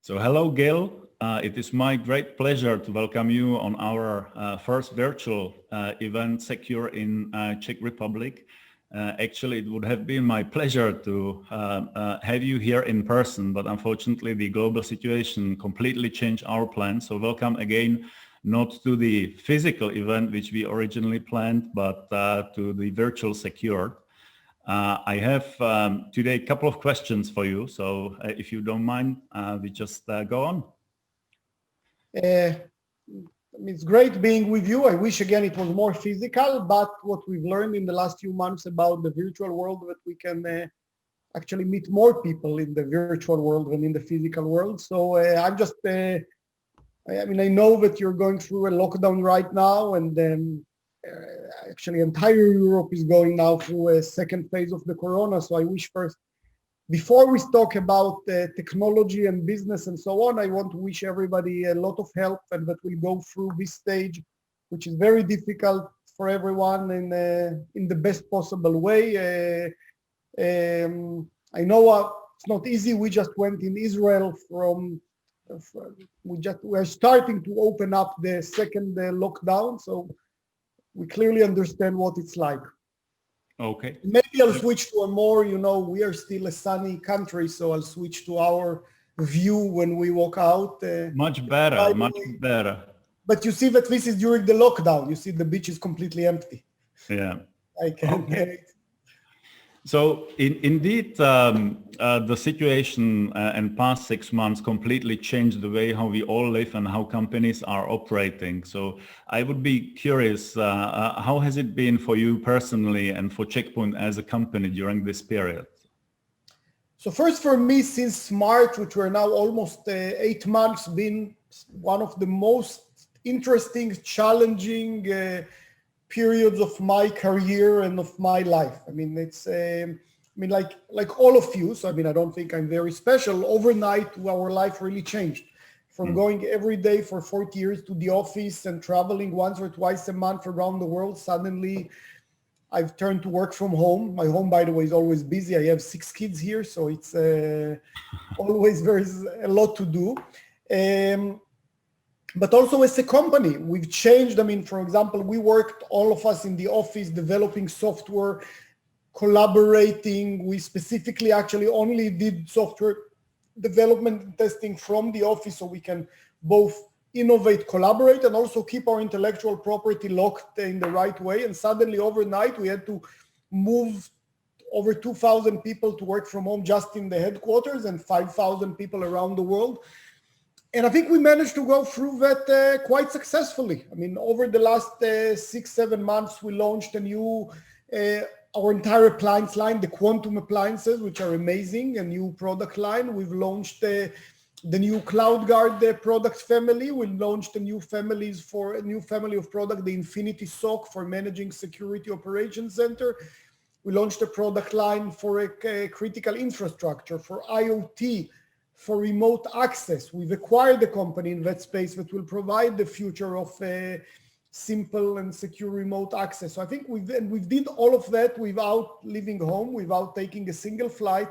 So hello, Gil. It is my great pleasure to welcome you on our first virtual event, Secure in Czech Republic. Actually, it would have been my pleasure to have you here in person, but unfortunately the global situation completely changed our plans. So welcome again, not to the physical event which we originally planned, but to the virtual Secure. I have today a couple of questions for you. So if you don't mind, we just go on. It's great being with you. I wish again it was more physical, but what we've learned in the last few months about the virtual world, that we can actually meet more people in the virtual world than in the physical world. So I'm just, I know that you're going through a lockdown right now, and actually entire Europe is going now through a second phase of the corona. So I wish first, before we talk about technology and business and so on, I want to wish everybody a lot of help, and that we go through this stage, which is very difficult for everyone, in the best possible way. I know it's not easy. We just went in Israel we're starting to open up the second lockdown, so we clearly understand what it's like. Okay. Maybe I'll switch to a more, we are still a sunny country, so I'll switch to our view when we walk out. Much better, much better. But you see that this is during the lockdown. You see the beach is completely empty. Yeah. I can get it. So indeed, the situation in past 6 months completely changed the way how we all live and how companies are operating. So I would be curious, how has it been for you personally and for Checkpoint as a company during this period? So first, for me, since March, which we're now almost 8 months, been one of the most interesting, challenging periods of my career and of my life. It's like all of you. So I don't think I'm very special. Overnight, our life really changed. From going every day for 40 years to the office and traveling once or twice a month around the world, suddenly I've turned to work from home. My home, by the way, is always busy. I have 6 kids here, so it's always there's a lot to do. But also as a company, we've changed. For example, we worked, all of us in the office, developing software, collaborating. We specifically actually only did software development and testing from the office, so we can both innovate, collaborate, and also keep our intellectual property locked in the right way. And suddenly overnight, we had to move over 2,000 people to work from home just in the headquarters, and 5,000 people around the world. And I think we managed to go through that quite successfully. Over the last 6-7 months, we launched our entire appliance line, the Quantum appliances, which are amazing, a new product line. We've launched the new CloudGuard product family. We launched a new family of product, the Infinity SOC, for managing security operations center. We launched a product line for a critical infrastructure, for IoT, for remote access. We've acquired a company in that space that will provide the future of simple and secure remote access. So I think we did all of that without leaving home, without taking a single flight,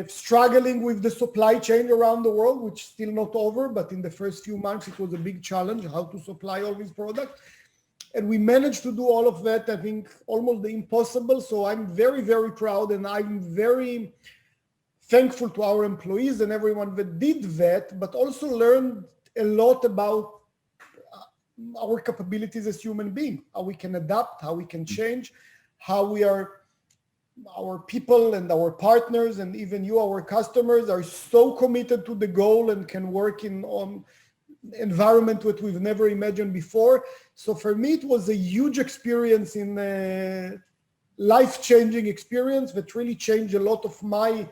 struggling with the supply chain around the world, which is still not over, but in the first few months it was a big challenge how to supply all these products. And we managed to do all of that, I think almost the impossible. So I'm very, very proud, and I'm very thankful to our employees and everyone that did that, but also learned a lot about our capabilities as human beings, how we can adapt, how we can change, how our people and our partners, and even you, our customers, are so committed to the goal and can work on environment that we've never imagined before. So for me, it was a huge experience, in a life-changing experience that really changed a lot of my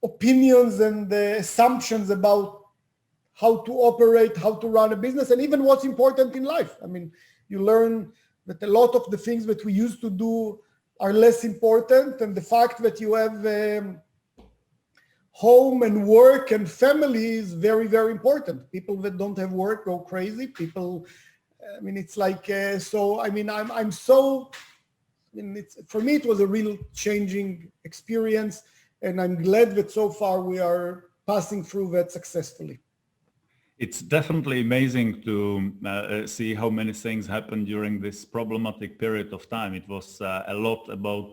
opinions and assumptions about how to operate, how to run a business, and even what's important in life. You learn that a lot of the things that we used to do are less important, and the fact that you have home and work and family is very, very important. People that don't have work go crazy. It's like, for me, it was a real changing experience. And I'm glad that so far we are passing through that successfully. It's definitely amazing to see how many things happened during this problematic period of time. It was a lot about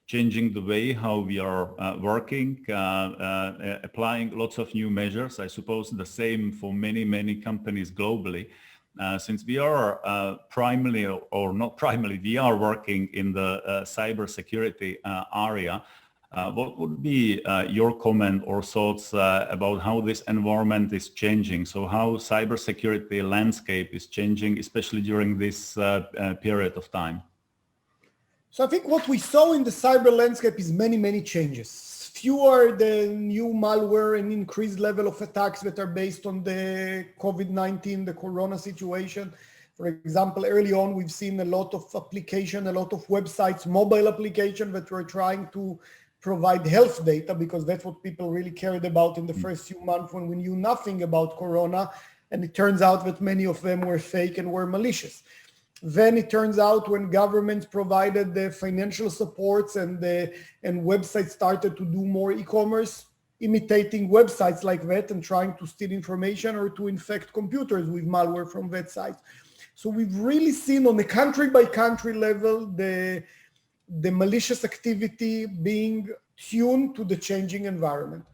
changing the way how we are working, applying lots of new measures. I suppose the same for many companies globally. Since we are primarily, or not primarily, we are working in the cybersecurity area. What would be your comment or thoughts about how this environment is changing? So how cybersecurity landscape is changing, especially during this period of time? So I think what we saw in the cyber landscape is many changes. Few are the new malware and increased level of attacks that are based on the COVID-19, the corona situation. For example, early on, we've seen a lot of application, a lot of websites, mobile application that were trying to provide health data, because that's what people really cared about in the first few months when we knew nothing about corona. And it turns out that many of them were fake and were malicious. Then it turns out when governments provided the financial supports and websites started to do more e-commerce, imitating websites like that and trying to steal information or to infect computers with malware from that site. So we've really seen on a country by country level the malicious activity being tuned to the changing environment.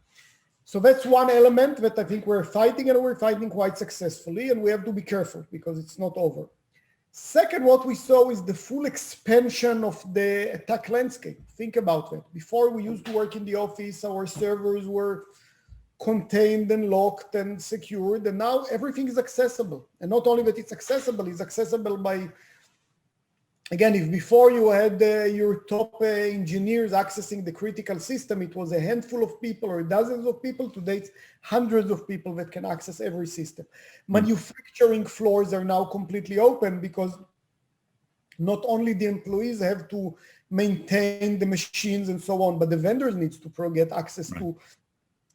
So that's one element that I think we're fighting, and we're fighting quite successfully, and we have to be careful because it's not over. Second, what we saw is the full expansion of the attack landscape. Think about that. Before, we used to work in the office, our servers were contained and locked and secured, and now everything is accessible. And not only that it's accessible by, again, if before you had your top engineers accessing the critical system, it was a handful of people or dozens of people. Today, it's hundreds of people that can access every system. Manufacturing floors are now completely open because not only the employees have to maintain the machines and so on, but the vendors needs to get access to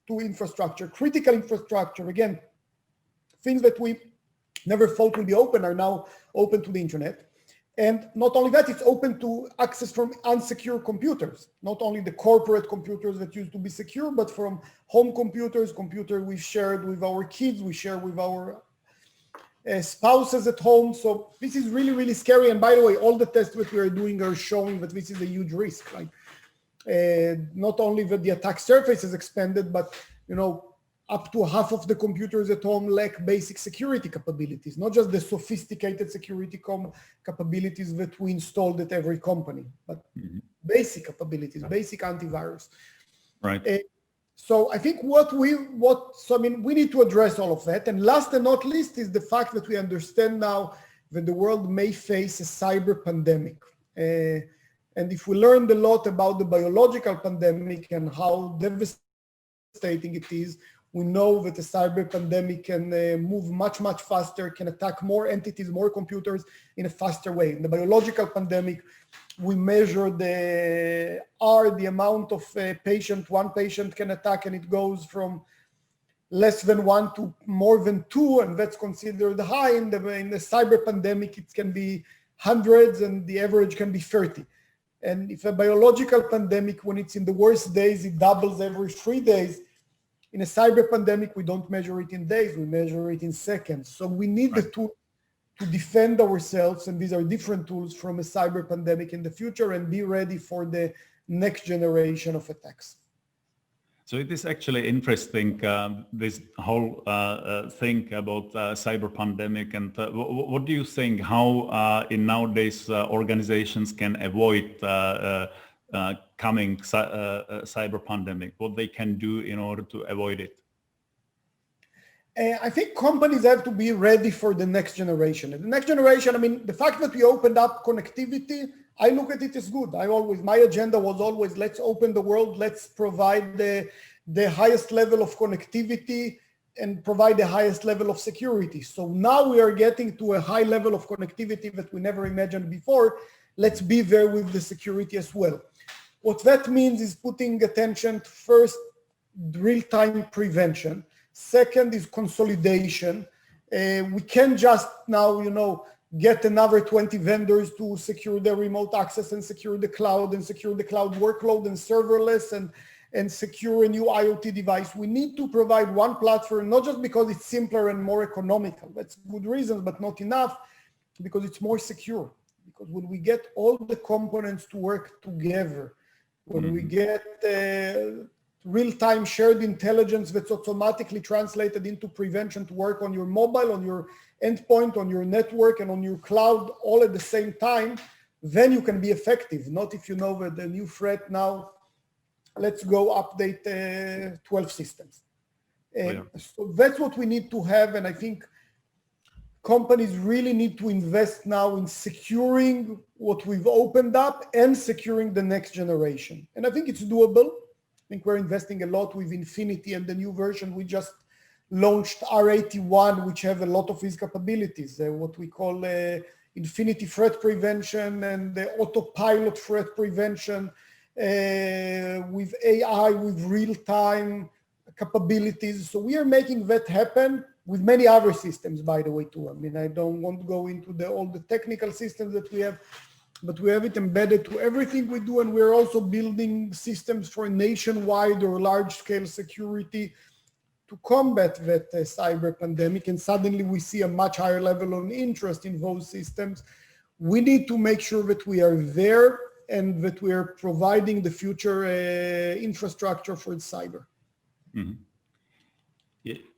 infrastructure, critical infrastructure. Again, things that we never thought would be open are now open to the internet. And not only that, it's open to access from unsecure computers, not only the corporate computers that used to be secure, but from home computers we've shared with our kids, we share with our spouses at home. So this is really scary. And by the way, all the tests that we are doing are showing that this is a huge risk. Like not only that the attack surface is expanded, but up to half of the computers at home lack basic security capabilities, not just the sophisticated security capabilities that we installed at every company, but basic capabilities, basic antivirus. Right. So I think we need to address all of that. And last and not least is the fact that we understand now that the world may face a cyber pandemic. And if we learned a lot about the biological pandemic and how devastating it is, we know that the cyber pandemic can move much faster, can attack more entities, more computers in a faster way. In the biological pandemic, we measure the amount of one patient can attack, and it goes from less than 1 to more than 2, and that's considered high. In the cyber pandemic, it can be hundreds, and the average can be 30. And if a biological pandemic, when it's in the worst days, it doubles every 3 days. In a cyber pandemic, we don't measure it in days, we measure it in seconds. So we need the tool to defend ourselves, and these are different tools from a cyber pandemic in the future, and be ready for the next generation of attacks. So it is actually interesting, this whole thing about cyber pandemic, and what do you think, how in nowadays organizations can avoid coming cyber pandemic, what they can do in order to avoid it? I think companies have to be ready for the next generation. And the next generation, the fact that we opened up connectivity, I look at it as good. My agenda was always, let's open the world, let's provide the highest level of connectivity and provide the highest level of security. So now we are getting to a high level of connectivity that we never imagined before. Let's be there with the security as well. What that means is putting attention to first, real-time prevention. Second is consolidation. We can't just now, get another 20 vendors to secure the remote access and secure the cloud workload and serverless and secure a new IoT device, we need to provide one platform, not just because it's simpler and more economical. That's good reasons, but not enough, because it's more secure. Because when we get all the components to work together, when we get real-time shared intelligence that's automatically translated into prevention to work on your mobile, on your endpoint, on your network, and on your cloud all at the same time, then you can be effective. Not if you know that the new threat now, let's go update 12 systems. So that's what we need to have, and I think companies really need to invest now in securing what we've opened up and securing the next generation. And I think it's doable. I think we're investing a lot with Infinity and the new version. We just launched R81, which have a lot of these capabilities, what we call Infinity threat prevention and the autopilot threat prevention with AI, with real-time capabilities. So we are making that happen with many other systems, by the way, too. I mean, I don't want to go into all the technical systems that we have, but we have it embedded to everything we do, and we're also building systems for nationwide or large-scale security to combat that cyber pandemic, and suddenly we see a much higher level of interest in those systems. We need to make sure that we are there and that we are providing the future infrastructure for cyber. Mm-hmm.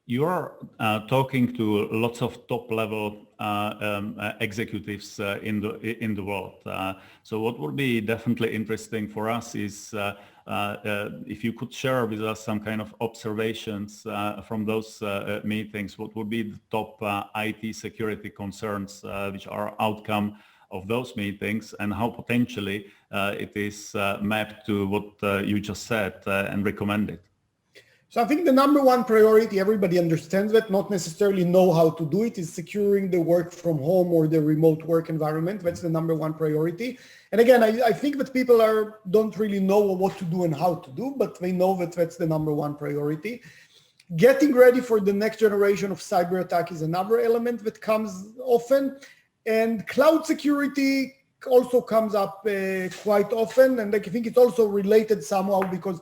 You are talking to lots of top-level executives in the world. So what would be definitely interesting for us is if you could share with us some kind of observations from those meetings. What would be the top IT security concerns which are outcome of those meetings, and how potentially it is mapped to what you just said and recommended? So I think the number one priority, everybody understands that, not necessarily know how to do it, is securing the work from home or the remote work environment. That's the number one priority. And again, I think that people don't really know what to do and how to do, but they know that that's the number one priority. Getting ready for the next generation of cyber attack is another element that comes often. And cloud security also comes up quite often. And I think it's also related somehow, because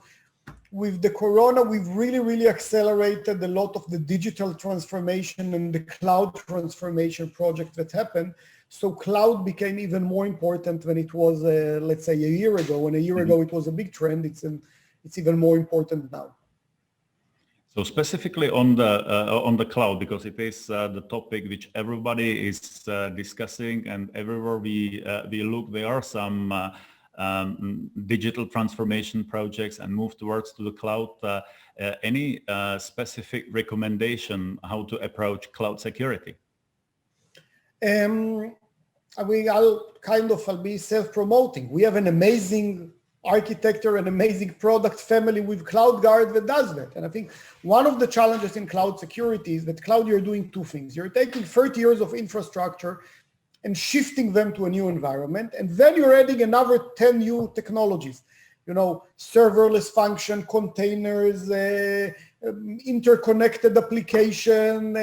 with the corona, we've really accelerated a lot of the digital transformation and the cloud transformation project that happened. So cloud became even more important than it was, let's say, a year ago. When a year ago it was a big trend, it's even more important now. So specifically on the cloud, because it is the topic which everybody is discussing, and everywhere we look, there are some digital transformation projects and move towards to the cloud. Any specific recommendation how to approach cloud security? I'll be self-promoting. We have an amazing architecture, an amazing product family with CloudGuard that does that. And I think one of the challenges in cloud security is that cloud, you're doing two things. You're taking 30 years of infrastructure and shifting them to a new environment. And then you're adding another 10 new technologies, serverless function, containers, interconnected application,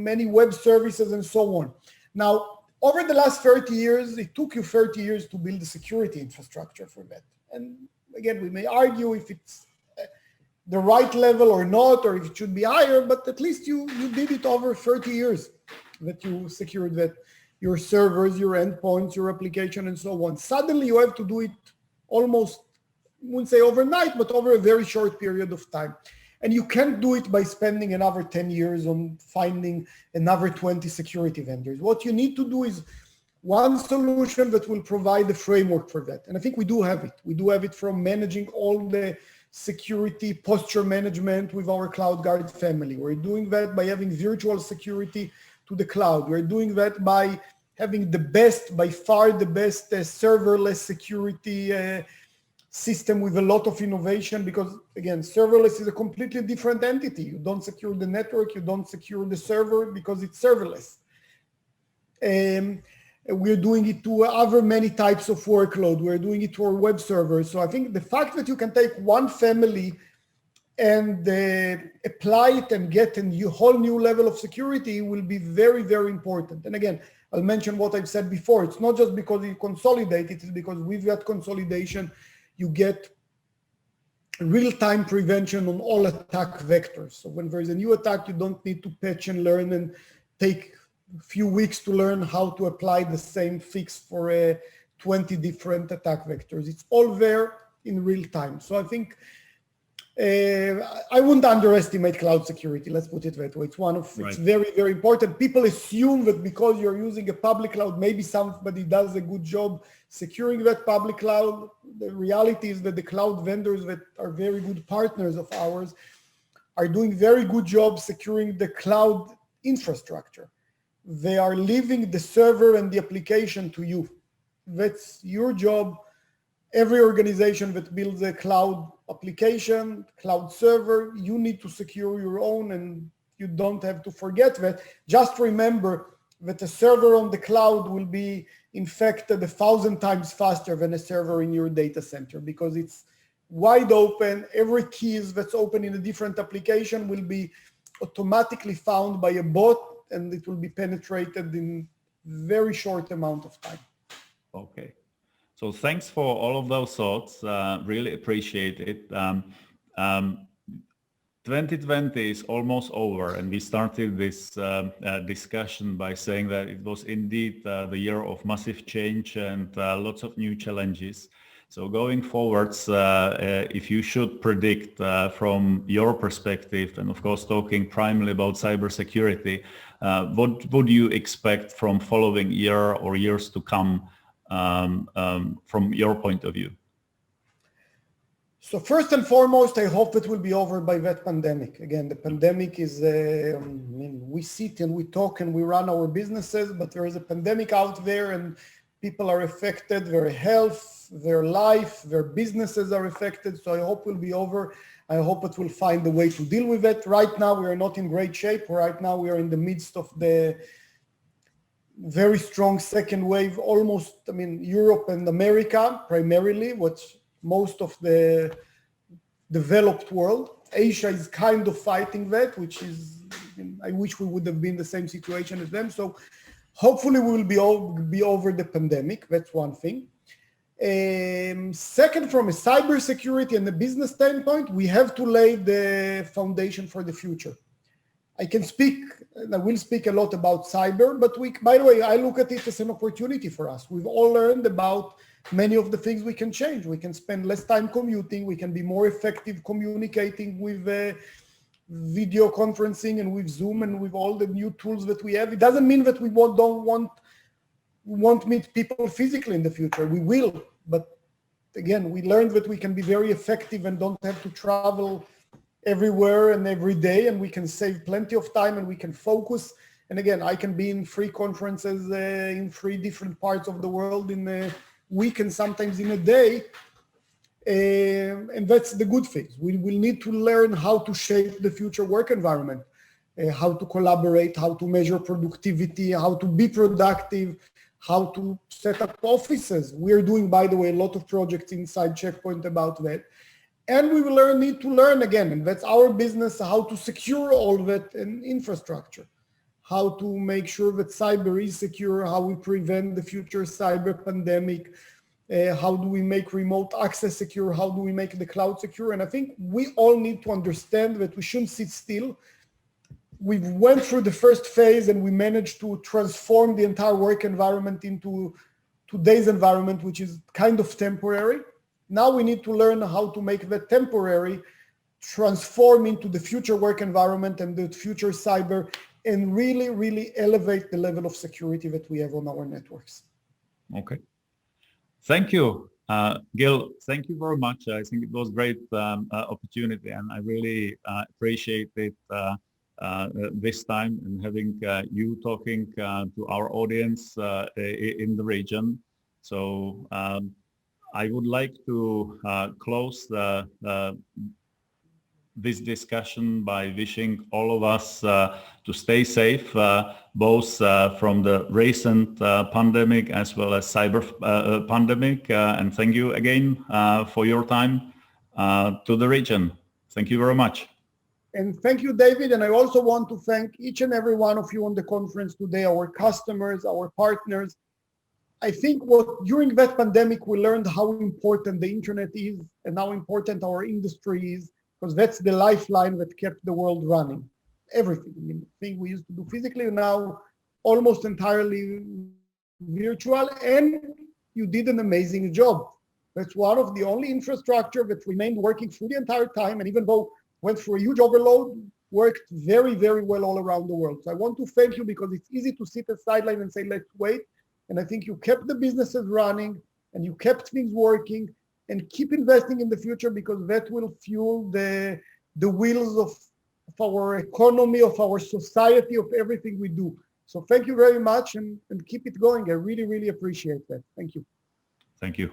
many web services, and so on. Now, over the last 30 years, it took you 30 years to build a security infrastructure for that. And again, we may argue if it's the right level or not, or if it should be higher, but at least you did it over 30 years that you secured that. Your servers, your endpoints, your application, and so on. Suddenly you have to do it almost, I wouldn't say overnight, but over a very short period of time. And you can't do it by spending another 10 years on finding another 20 security vendors. What you need to do is one solution that will provide the framework for that. And I think we do have it. We do have it from managing all the security posture management with our CloudGuard family. We're doing that by having virtual security to the cloud. We're doing that by having by far the best serverless security system with a lot of innovation, because again, serverless is a completely different entity. You don't secure the network, you don't secure the server because it's serverless. We're doing it to other many types of workload. We're doing it to our web servers. So I think the fact that you can take one family and apply it and get a whole new level of security will be very, very important. And again, I'll mention what I've said before. It's not just because you consolidate, it is because with that consolidation, you get real-time prevention on all attack vectors. So when there's a new attack, you don't need to patch and learn and take a few weeks to learn how to apply the same fix for 20 different attack vectors. It's all there in real time. So I think I wouldn't underestimate cloud security. Let's put it that way. It's very, very important. People assume that because you're using a public cloud, maybe somebody does a good job securing that public cloud. The reality is that the cloud vendors that are very good partners of ours are doing very good job securing the cloud infrastructure. They are leaving the server and the application to you. That's your job. Every organization that builds a cloud application, cloud server, you need to secure your own, and you don't have to forget that. Just remember that a server on the cloud will be infected 1,000 times faster than a server in your data center because it's wide open. Every key that's open in a different application will be automatically found by a bot, and it will be penetrated in very short amount of time. Okay. So thanks for all of those thoughts. Really appreciate it. 2020 is almost over, and we started this discussion by saying that it was indeed the year of massive change and lots of new challenges. So going forwards, if you should predict from your perspective, and of course talking primarily about cybersecurity, what would you expect from following year or years to come from your point of view? So first and foremost, I hope it will be over by that pandemic. Again, the pandemic is, we sit and we talk and we run our businesses, but there is a pandemic out there and people are affected, their health, their life, their businesses are affected. So I hope it will be over. I hope it will find a way to deal with it. Right now, we are not in great shape. Right now, we are in the midst of the very strong second wave, almost, Europe and America primarily, what's most of the developed world. Asia is kind of fighting that, which is, I wish we would have been the same situation as them. So hopefully we will be over the pandemic. That's one thing. Second, from a cybersecurity and a business standpoint, we have to lay the foundation for the future. I will speak a lot about cyber, but by the way, I look at it as an opportunity for us. We've all learned about many of the things we can change. We can spend less time commuting. We can be more effective communicating with video conferencing and with Zoom and with all the new tools that we have. It doesn't mean that we won't meet people physically in the future. We will, but again, we learned that we can be very effective and don't have to travel everywhere and every day, and we can save plenty of time and we can focus. And again, I can be in 3 conferences in 3 different parts of the world in a week and sometimes in a day. And that's the good thing. We will need to learn how to shape the future work environment, how to collaborate, how to measure productivity, how to be productive, how to set up offices. We're doing, by the way, a lot of projects inside Checkpoint about that. And we will need to learn again, and that's our business, how to secure all that in infrastructure, how to make sure that cyber is secure, how we prevent the future cyber pandemic, how do we make remote access secure, how do we make the cloud secure. And I think we all need to understand that we shouldn't sit still. We went through the first phase and we managed to transform the entire work environment into today's environment, which is kind of temporary. Now we need to learn how to make that temporary transform into the future work environment and the future cyber, and really, really elevate the level of security that we have on our networks. Okay. Thank you, Gil. Thank you very much. I think it was a great opportunity, and I really appreciate it this time and having you talking to our audience in the region. So I would like to close this discussion by wishing all of us to stay safe, both from the recent pandemic as well as cyber pandemic. And thank you again for your time to the region. Thank you very much. And thank you, David. And I also want to thank each and every one of you on the conference today, our customers, our partners. I think during that pandemic, we learned how important the internet is and how important our industry is, because that's the lifeline that kept the world running. Everything. I mean, thing we used to do physically now almost entirely virtual, and you did an amazing job. That's one of the only infrastructure that remained working through the entire time, and even though went through a huge overload, worked very, very well all around the world. So I want to thank you, because it's easy to sit at sideline and say, let's wait. And I think you kept the businesses running and you kept things working, and keep investing in the future, because that will fuel the wheels of our economy, of our society, of everything we do. So thank you very much, and keep it going. I really, really appreciate that. Thank you. Thank you.